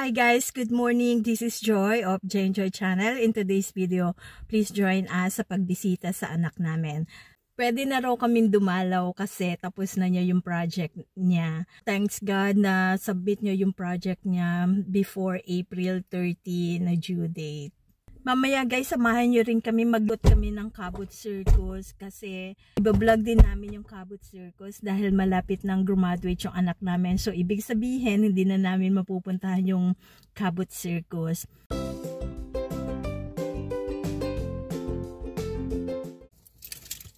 Hi guys, good morning. This is Joy of Jane Joy Channel. In today's video, please join us sa pagbisita sa anak namin. Pwede na raw kaming dumalaw kasi tapos na niya yung project niya. Thanks God na submit niya yung project niya before April 30 na due date. Mamaya guys, samahan nyo rin kami, maglot kami ng Cabot Circus kasi ibablog din namin yung Cabot Circus dahil malapit nang graduate yung anak namin. So ibig sabihin, hindi na namin mapupuntahan yung Cabot Circus.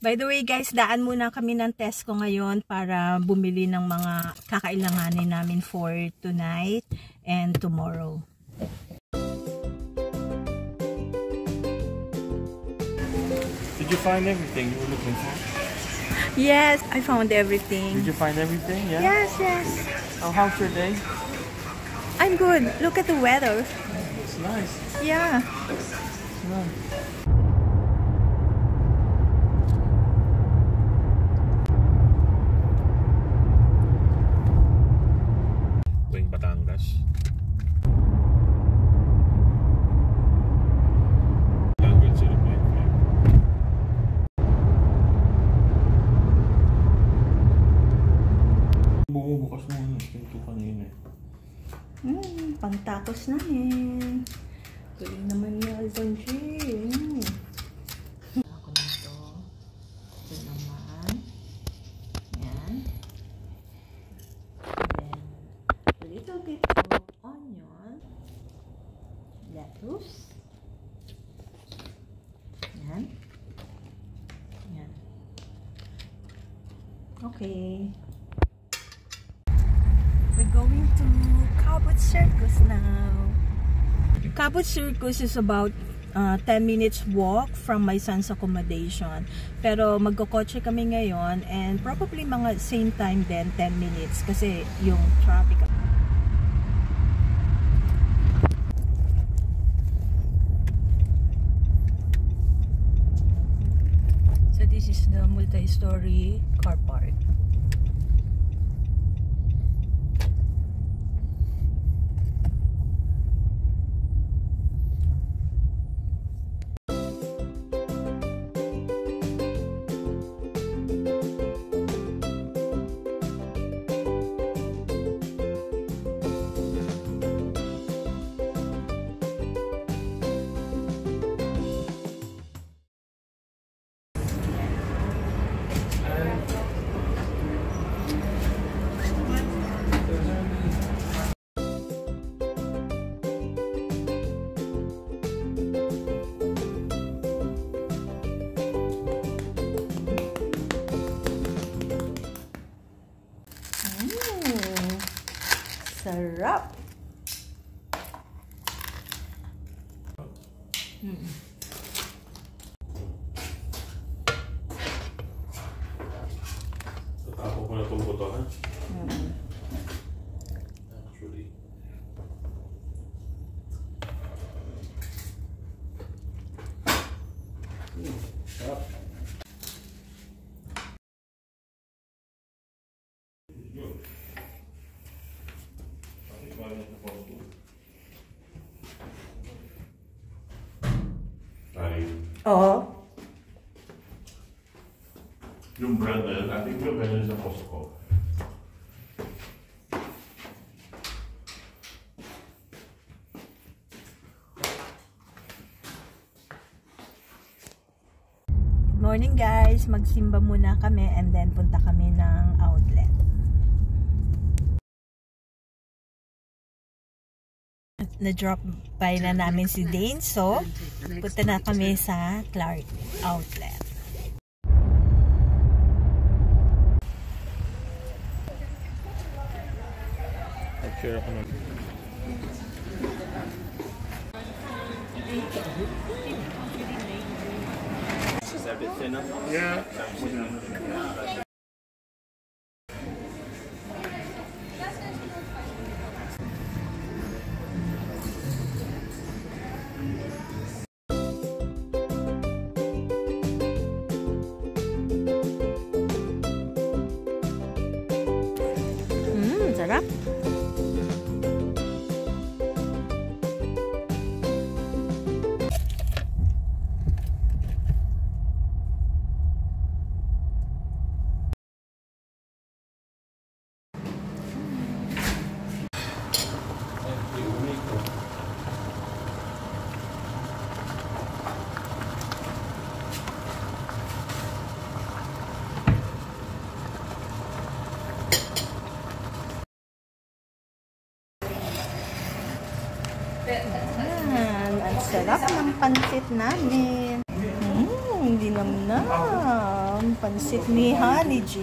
By the way guys, daan muna kami ng Tesco ngayon para bumili ng mga kakailanganin namin for tonight and tomorrow. Did you find everything you were looking for? Yes, I found everything. Did you find everything? Yeah? Yes, yes. Oh, how's your day? I'm good. Look at the weather. It's nice. Yeah. It's nice. Going Batangas. Bukas muna. Pinto kanina eh. Pangtapos na eh. Galing naman ni Alvin G. Ako na ito. Ito naman. Yan. Then, a little bit of onion. Lettuce. Yan. Yan. Okay. We're going to Cabot Circus now. Cabot Circus is about 10 minutes walk from my son's accommodation. Pero magkokotse kami ngayon and probably mga same time din, 10 minutes kasi yung traffic. So this is the multi-story car park. Sarap! Tatapos ko na itong buto, ha? Actually. Sarap. Oo. Yung brand na yun, I think yung ganyan sa Costco. Good morning guys, magsimba muna kami and then punta kami ng outlet. Na-drop by na namin si Dane, so punta na kami sa Clark Outlet. Share ako na. Is that a bit thinner? Yeah. Sarap. sarap ng pansit namin. Hindi naman na. Pansit ni Honey G.